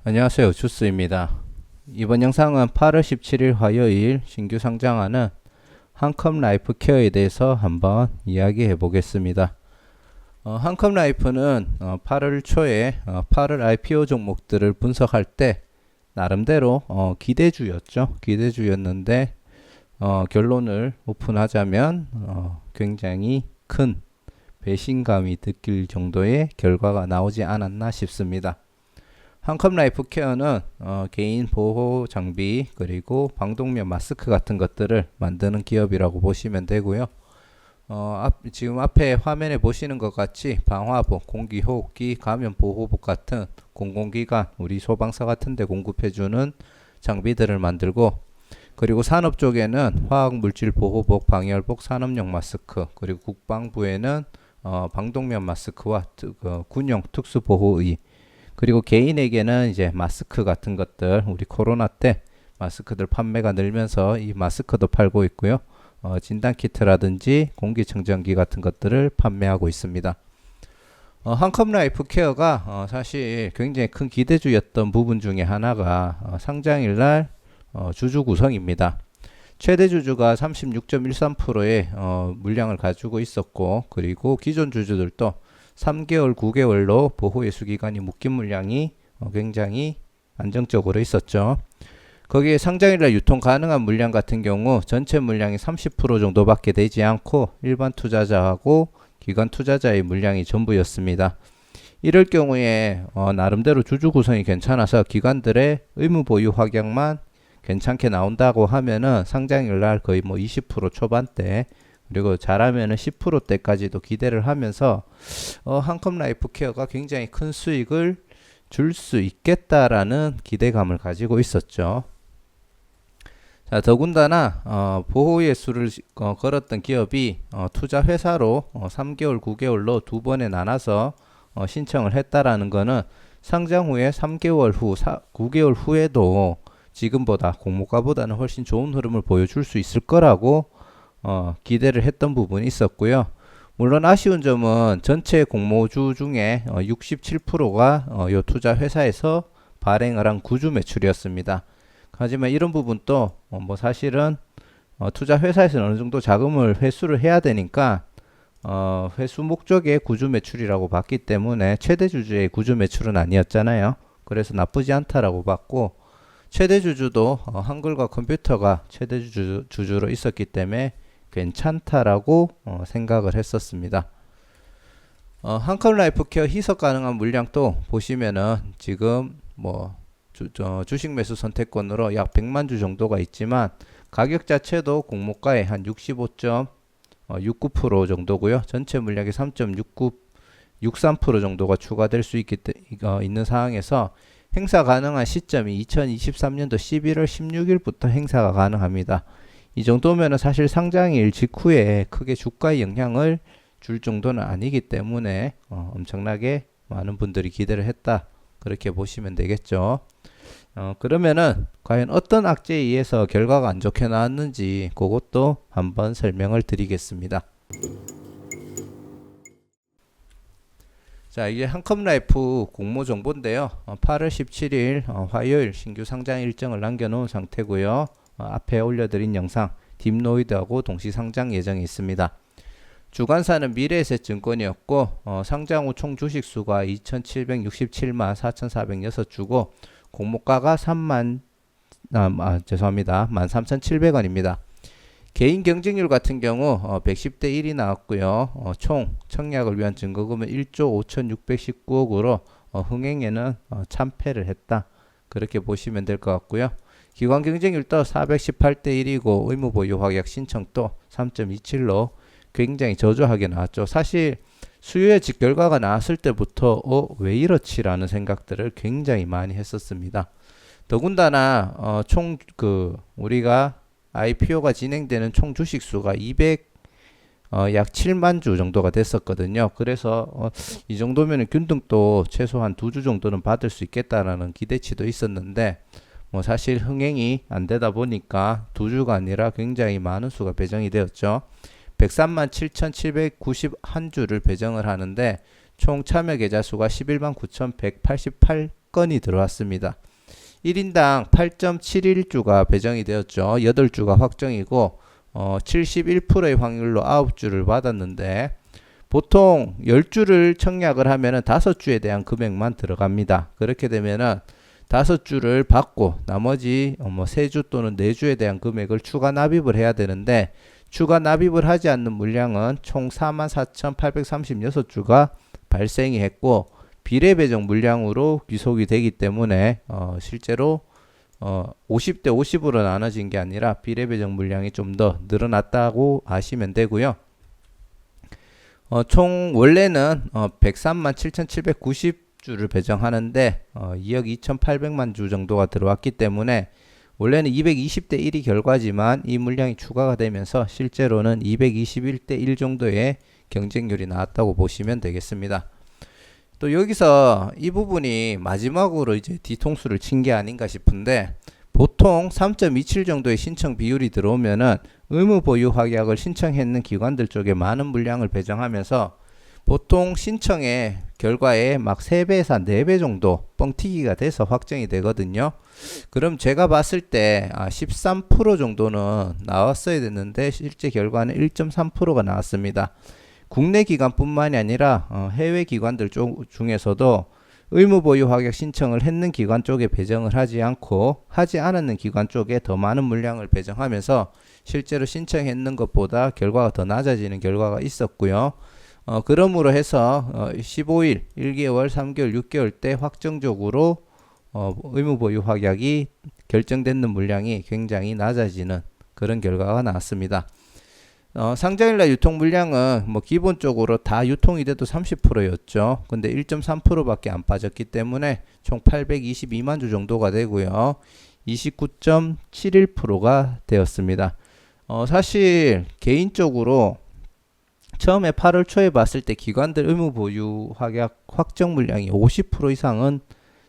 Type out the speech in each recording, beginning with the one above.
안녕하세요. 주스입니다. 이번 영상은 8월 17일 화요일 신규 상장하는 한컴 라이프 케어에 대해서 한번 이야기해 보겠습니다. 한컴 라이프는 8월 초에 8월 IPO 종목들을 분석할 때 나름대로 기대주였죠. 기대주였는데 결론을 오픈하자면 굉장히 큰 배신감이 느낄 정도의 결과가 나오지 않았나 싶습니다. 한컴 라이프 케어는 개인 보호 장비 그리고 방독면 마스크 같은 것들을 만드는 기업이라고 보시면 되고요. 지금 앞에 화면에 보시는 것 같이 방화복, 공기호흡기, 감염보호복 같은 공공기관, 우리 소방서 같은 데 공급해주는 장비들을 만들고, 그리고 산업 쪽에는 화학물질 보호복, 방열복, 산업용 마스크, 그리고 국방부에는 방독면 마스크와 군용 특수보호의, 그리고 개인에게는 이제 마스크 같은 것들, 우리 코로나 때 마스크들 판매가 늘면서 이 마스크도 팔고 있고요. 진단키트라든지 공기청정기 같은 것들을 판매하고 있습니다. 한컴 라이프 케어가 사실 굉장히 큰 기대주였던 부분 중에 하나가 상장일날 주주 구성입니다. 최대 주주가 36.13%의 물량을 가지고 있었고, 그리고 기존 주주들도 3개월, 9개월로 보호예수 기간이 묶인 물량이 굉장히 안정적으로 있었죠. 거기에 상장일날 유통 가능한 물량 같은 경우 전체 물량이 30% 정도밖에 되지 않고 일반 투자자하고 기관 투자자의 물량이 전부였습니다. 이럴 경우에 나름대로 주주 구성이 괜찮아서 기관들의 의무 보유 확약만 괜찮게 나온다고 하면은 상장일날 거의 20% 초반대, 그리고 잘하면은 10%대까지도 기대를 하면서 한컴 라이프 케어가 굉장히 큰 수익을 줄 수 있겠다라는 기대감을 가지고 있었죠. 자, 더군다나 보호예수를 걸었던 기업이 투자 회사로 3개월, 9개월로 두 번에 나눠서 신청을 했다라는 거는 상장 후에 3개월 후, 9개월 후에도 지금보다 공모가보다는 훨씬 좋은 흐름을 보여줄 수 있을 거라고 기대를 했던 부분이 있었고요. 물론 아쉬운 점은 전체 공모주 중에 67%가 이 투자 회사에서 발행을 한 구주 매출이었습니다. 하지만 이런 부분도 사실은 투자 회사에서는 어느 정도 자금을 회수를 해야 되니까 회수 목적의 구주 매출이라고 봤기 때문에 최대 주주의 구주 매출은 아니었잖아요. 그래서 나쁘지 않다라고 봤고, 최대 주주도 한글과 컴퓨터가 최대 주주로 있었기 때문에 괜찮다라고 생각을 했었습니다. 한컴 라이프 케어 희석 가능한 물량도 보시면은 지금 주식 매수 선택권으로 약 100만 주 정도가 있지만 가격 자체도 공모가에 한 65.69% 정도고요. 전체 물량의 3.63% 정도가 추가될 수 있는 상황에서 행사 가능한 시점이 2023년도 11월 16일부터 행사가 가능합니다. 이 정도면 사실 상장일 직후에 크게 주가에 영향을 줄 정도는 아니기 때문에 엄청나게 많은 분들이 기대를 했다, 그렇게 보시면 되겠죠. 그러면은 과연 어떤 악재에 의해서 결과가 안 좋게 나왔는지 그것도 한번 설명을 드리겠습니다. 자, 이게 한컴 라이프 공모 정보인데요. 8월 17일 화요일 신규 상장 일정을 남겨놓은 상태고요. 앞에 올려드린 영상 딥노이드하고 동시 상장 예정이 있습니다. 주관사는 미래에셋증권이었고 상장 후 총 주식수가 2,767만 4,406주고 공모가가 13,700원입니다. 개인 경쟁률 같은 경우 110대 1이 나왔고요. 총 청약을 위한 증거금은 1조 5,619억으로 흥행에는 참패를 했다, 그렇게 보시면 될 것 같고요. 기관 경쟁률도 418대 1이고 의무 보유 확약 신청도 3.27로 굉장히 저조하게 나왔죠. 사실 수요 예측 결과가 나왔을 때부터 왜 이렇지라는 생각들을 굉장히 많이 했었습니다. 더군다나 우리가 IPO가 진행되는 총 주식 수가 약 7만 주 정도가 됐었거든요. 그래서 이 정도면 균등도 최소한 2주 정도는 받을 수 있겠다라는 기대치도 있었는데 사실 흥행이 안 되다 보니까 2주가 아니라 굉장히 많은 수가 배정이 되었죠. 103만 7,791주를 배정을 하는데 총 참여 계좌 수가 11만 9,188 건이 들어왔습니다. 1인당 8.71주가 배정이 되었죠. 8주가 확정이고 71%의 확률로 9주를 받았는데 보통 10주를 청약을 하면은 5주에 대한 금액만 들어갑니다. 그렇게 되면은 5주를 받고 나머지 3주 또는 4주에 대한 금액을 추가 납입을 해야 되는데 추가 납입을 하지 않는 물량은 총 44,836주가 발생이 했고 비례 배정 물량으로 귀속이 되기 때문에 실제로 50대 50으로 나눠진 게 아니라 비례 배정 물량이 좀 더 늘어났다고 아시면 되고요. 총 원래는 103만 7,790주를 배정하는데 2억 2,800만 주 정도가 들어왔기 때문에 원래는 220대 1이 결과지만 이 물량이 추가가 되면서 실제로는 221대 1 정도의 경쟁률이 나왔다고 보시면 되겠습니다. 또 여기서 이 부분이 마지막으로 이제 뒤통수를 친 게 아닌가 싶은데 보통 3.27 정도의 신청 비율이 들어오면은 의무 보유 확약을 신청했는 기관들 쪽에 많은 물량을 배정하면서 보통 신청의 결과에 막 3배에서 4배 정도 뻥튀기가 돼서 확정이 되거든요. 그럼 제가 봤을 때 13% 정도는 나왔어야 됐는데 실제 결과는 1.3%가 나왔습니다. 국내 기관뿐만이 아니라 해외 기관들 중에서도 의무 보유 확약 신청을 했는 기관 쪽에 배정을 하지 않고 하지 않았는 기관 쪽에 더 많은 물량을 배정하면서 실제로 신청했는 것보다 결과가 더 낮아지는 결과가 있었고요. 그러므로 해서 15일, 1개월, 3개월, 6개월 때 확정적으로 의무 보유 확약이 결정되는 물량이 굉장히 낮아지는 그런 결과가 나왔습니다. 상장일날 유통 물량은 기본적으로 다 유통이 돼도 30%였죠. 근데 1.3% 밖에 안 빠졌기 때문에 총 822만 주 정도가 되고요. 29.71%가 되었습니다. 사실 개인적으로 처음에 8월 초에 봤을 때 기관들 의무 보유 확약 확정 물량이 50% 이상은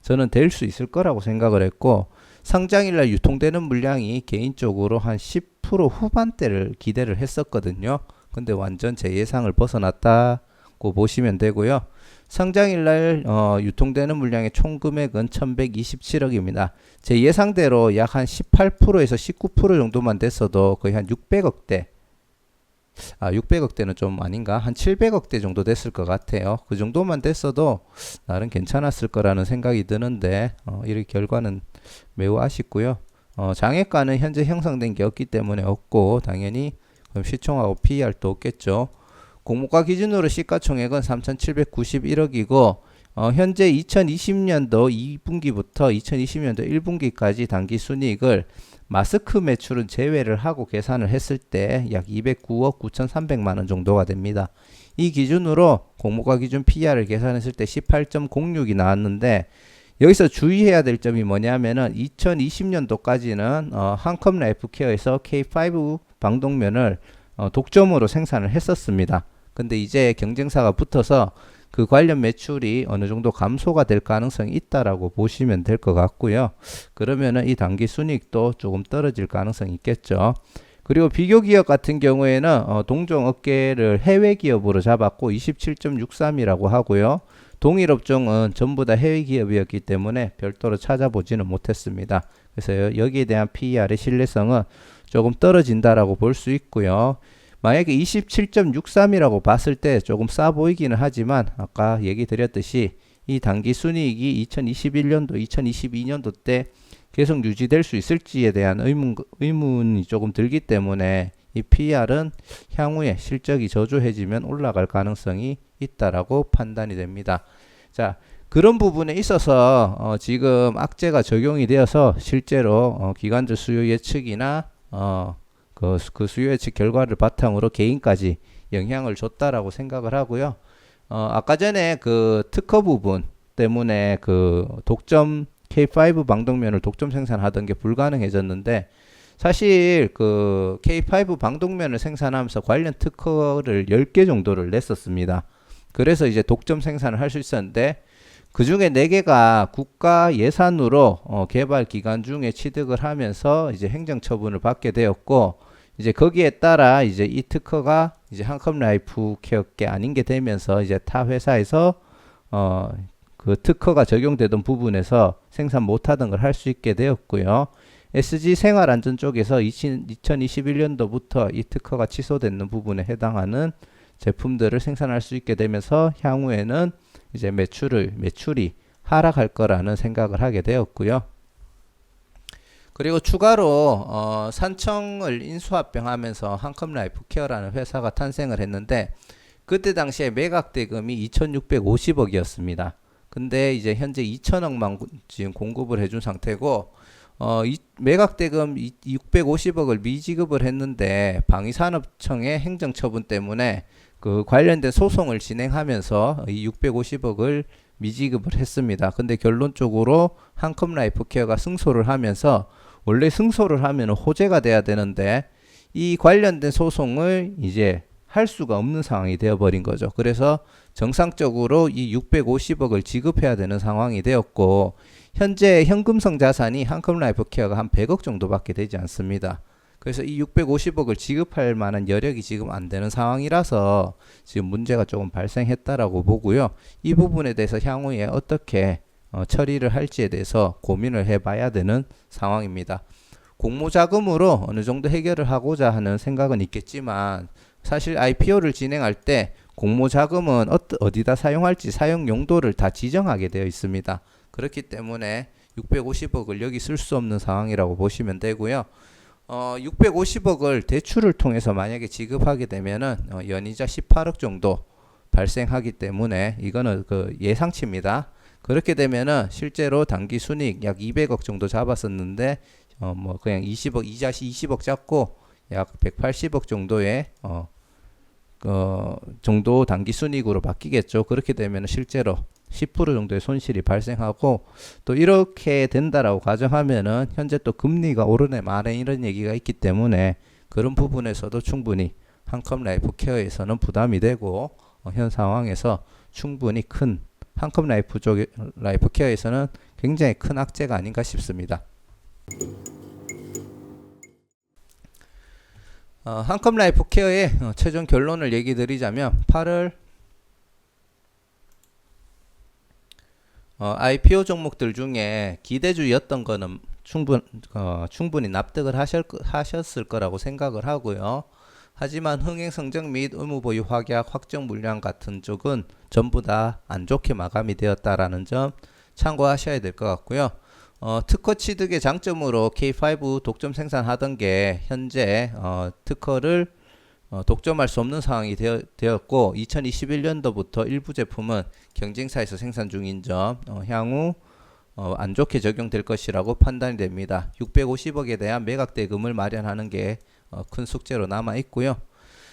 저는 될 수 있을 거라고 생각을 했고 상장일날 유통되는 물량이 개인적으로 한 10% 후반대를 기대를 했었거든요. 근데 완전 제 예상을 벗어났다고 보시면 되고요. 상장일날 유통되는 물량의 총 금액은 1127억입니다. 제 예상대로 약 한 18%에서 19% 정도만 됐어도 거의 한 600억대 600억대는 좀 아닌가? 한 700억대 정도 됐을 것 같아요. 그 정도만 됐어도 나름 괜찮았을 거라는 생각이 드는데 이 결과는 매우 아쉽고요. 장외가는 현재 형성된 게 없기 때문에 없고 당연히 그럼 시총하고 PER도 없겠죠. 공모가 기준으로 시가총액은 3,791억이고 현재 2020년도 2분기부터 2020년도 1분기까지 당기순이익을 마스크 매출은 제외를 하고 계산을 했을 때 약 209억 9,300만원 정도가 됩니다. 이 기준으로 공모가 기준 PER을 계산했을 때 18.06이 나왔는데 여기서 주의해야 될 점이 뭐냐면은 2020년도까지는 한컴 라이프케어에서 K5 방독면을 독점으로 생산을 했었습니다. 근데 이제 경쟁사가 붙어서 그 관련 매출이 어느 정도 감소가 될 가능성이 있다라고 보시면 될 것 같고요. 그러면은 이 당기 순이익도 조금 떨어질 가능성이 있겠죠. 그리고 비교 기업 같은 경우에는 동종 업계를 해외 기업으로 잡았고 27.63이라고 하고요. 동일 업종은 전부 다 해외 기업이었기 때문에 별도로 찾아보지는 못했습니다. 그래서 여기에 대한 PER의 신뢰성은 조금 떨어진다라고 볼 수 있고요. 만약에 27.63이라고 봤을 때 조금 싸 보이기는 하지만 아까 얘기 드렸듯이 이 당기 순이익이 2021년도, 2022년도 때 계속 유지될 수 있을지에 대한 의문이 조금 들기 때문에 이 PER은 향후에 실적이 저조해지면 올라갈 가능성이 있다라고 판단이 됩니다. 자, 그런 부분에 있어서 지금 악재가 적용이 되어서 실제로 기관들 수요 예측이나 그 수요 예측 결과를 바탕으로 개인까지 영향을 줬다라고 생각을 하고요. 아까 전에 그 특허 부분 때문에 그 독점 K5 방독면을 독점 생산하던 게 불가능해졌는데 사실 그 K5 방독면을 생산하면서 관련 특허를 10개 정도를 냈었습니다. 그래서 이제 독점 생산을 할 수 있었는데 그 중에 4개가 국가 예산으로 개발 기간 중에 취득을 하면서 이제 행정처분을 받게 되었고 이제 거기에 따라 이제 이 특허가 이제 한컴 라이프 케어게 아닌 게 되면서 이제 타 회사에서 그 특허가 적용되던 부분에서 생산 못하던 걸 할 수 있게 되었고요. SG 생활안전 쪽에서 2021년도부터 이 특허가 취소되는 부분에 해당하는 제품들을 생산할 수 있게 되면서 향후에는 이제 매출이 하락할 거라는 생각을 하게 되었고요. 그리고 추가로 산청을 인수합병하면서 한컴라이프케어라는 회사가 탄생을 했는데 그때 당시에 매각 대금이 2,650억이었습니다. 근데 이제 현재 2,000억만 지금 공급을 해준 상태고 매각 대금 650억을 미지급을 했는데 방위산업청의 행정처분 때문에 그 관련된 소송을 진행하면서 이 650억을 미지급을 했습니다. 근데 결론적으로 한컴라이프케어가 승소를 하면서 원래 승소를 하면 호재가 돼야 되는데 이 관련된 소송을 이제 할 수가 없는 상황이 되어버린 거죠. 그래서 정상적으로 이 650억을 지급해야 되는 상황이 되었고 현재 현금성 자산이 한컴라이프케어가 한 100억 정도밖에 되지 않습니다. 그래서 이 650억을 지급할 만한 여력이 지금 안 되는 상황이라서 지금 문제가 조금 발생했다라고 보고요. 이 부분에 대해서 향후에 어떻게 처리를 할지에 대해서 고민을 해봐야 되는 상황입니다. 공모자금으로 어느 정도 해결을 하고자 하는 생각은 있겠지만 사실 IPO를 진행할 때 공모자금은 어디다 사용할지 사용 용도를 다 지정하게 되어 있습니다. 그렇기 때문에 650억을 여기 쓸 수 없는 상황이라고 보시면 되고요. 650억을 대출을 통해서 만약에 지급하게 되면은 연이자 18억 정도 발생하기 때문에 이거는 그 예상치입니다. 그렇게 되면은 실제로 당기 순이익 약 200억 정도 잡았었는데 뭐 그냥 20억 이자 20억 잡고 약 180억 정도의 정도 당기 순이익으로 바뀌겠죠. 그렇게 되면 실제로 10% 정도의 손실이 발생하고 또 이렇게 된다라고 가정하면은 현재 또 금리가 오르네 마네 이런 얘기가 있기 때문에 그런 부분에서도 충분히 한컴라이프케어에서는 부담이 되고 현 상황에서 충분히 큰 한컴라이프케어에서는 굉장히 큰 악재가 아닌가 싶습니다. 한컴라이프케어의 최종 결론을 얘기 드리자면 8월 IPO 종목들 중에 기대주였던 거는 충분히 납득을 하셨을 거라고 생각을 하고요. 하지만 흥행성적 및 의무보유 확약, 확정 물량 같은 쪽은 전부 다 안 좋게 마감이 되었다라는 점 참고하셔야 될 것 같고요. 특허 취득의 장점으로 K5 독점 생산하던 게 현재 특허를 독점할 수 없는 상황이 되었고 2021년도부터 일부 제품은 경쟁사에서 생산 중인 점 향후 안 좋게 적용될 것이라고 판단이 됩니다. 650억에 대한 매각 대금을 마련하는 게 큰 숙제로 남아 있고요.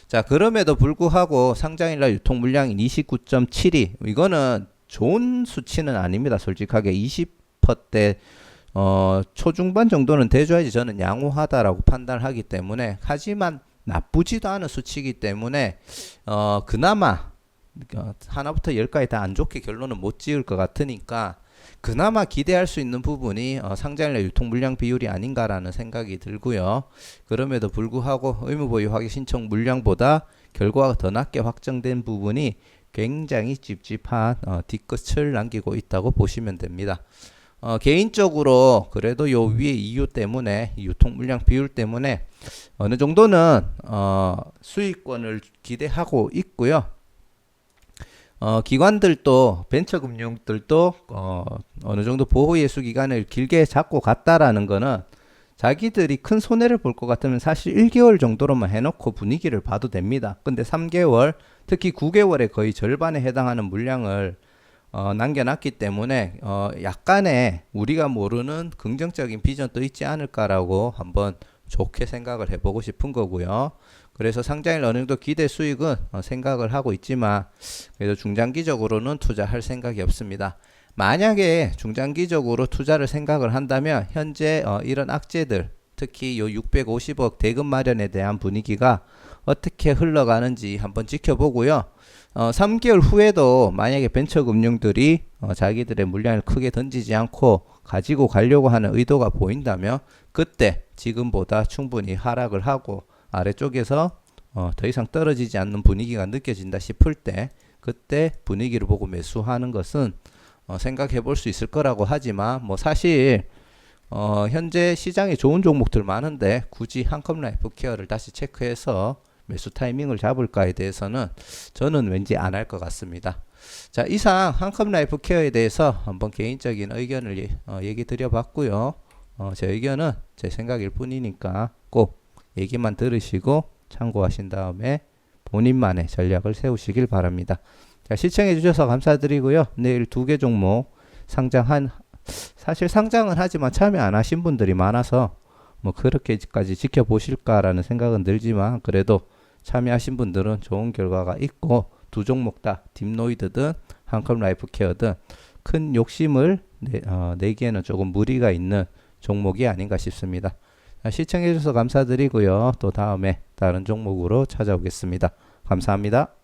자, 그럼에도 불구하고 상장일날 유통 물량인 29.72 이거는 좋은 수치는 아닙니다. 솔직하게 20%대 초중반 정도는 돼줘야지 저는 양호하다라고 판단을 하기 때문에 하지만 나쁘지도 않은 수치이기 때문에 그나마 하나부터 열까지 다 안 좋게 결론은 못 지을 것 같으니까 그나마 기대할 수 있는 부분이 상장일날 유통 물량 비율이 아닌가라는 생각이 들고요. 그럼에도 불구하고 의무보유 확인 신청 물량보다 결과가 더 낮게 확정된 부분이 굉장히 찝찝한 뒤끝을 남기고 있다고 보시면 됩니다. 개인적으로 그래도 요 위에 이유 때문에 유통 물량 비율 때문에 어느 정도는 수익권을 기대하고 있고요. 기관들도 벤처금융들도 어느 정도 보호예수 기간을 길게 잡고 갔다라는 거는 자기들이 큰 손해를 볼 것 같으면 사실 1개월 정도로만 해놓고 분위기를 봐도 됩니다. 근데 3개월 특히 9개월의 거의 절반에 해당하는 물량을 남겨놨기 때문에 약간의 우리가 모르는 긍정적인 비전도 있지 않을까라고 한번 좋게 생각을 해보고 싶은 거고요. 그래서 상장일 어느 정도 기대 수익은 생각을 하고 있지만 그래도 중장기적으로는 투자할 생각이 없습니다. 만약에 중장기적으로 투자를 생각을 한다면 현재 이런 악재들 특히 요 650억 대금 마련에 대한 분위기가 어떻게 흘러가는지 한번 지켜보고요. 3개월 후에도 만약에 벤처금융들이 자기들의 물량을 크게 던지지 않고 가지고 가려고 하는 의도가 보인다면 그때 지금보다 충분히 하락을 하고 아래쪽에서 더 이상 떨어지지 않는 분위기가 느껴진다 싶을 때 그때 분위기를 보고 매수하는 것은 생각해 볼 수 있을 거라고 하지만 뭐 사실 현재 시장에 좋은 종목들 많은데 굳이 한컴 라이프 케어를 다시 체크해서 매수 타이밍을 잡을까에 대해서는 저는 왠지 안 할 것 같습니다. 자, 이상 한컴 라이프 케어에 대해서 한번 개인적인 의견을 얘기 드려봤고요. 제 의견은 제 생각일 뿐이니까 꼭 얘기만 들으시고 참고하신 다음에 본인만의 전략을 세우시길 바랍니다. 자, 시청해 주셔서 감사드리고요. 내일 2개 종목 사실 상장은 하지만 참여 안 하신 분들이 많아서 뭐 그렇게까지 지켜보실까라는 생각은 들지만 그래도 참여하신 분들은 좋은 결과가 있고 두 종목 다 딥노이드든 한컴 라이프 케어든 큰 욕심을 내기에는 조금 무리가 있는 종목이 아닌가 싶습니다. 시청해 주셔서 감사드리고요. 또 다음에 다른 종목으로 찾아오겠습니다. 감사합니다.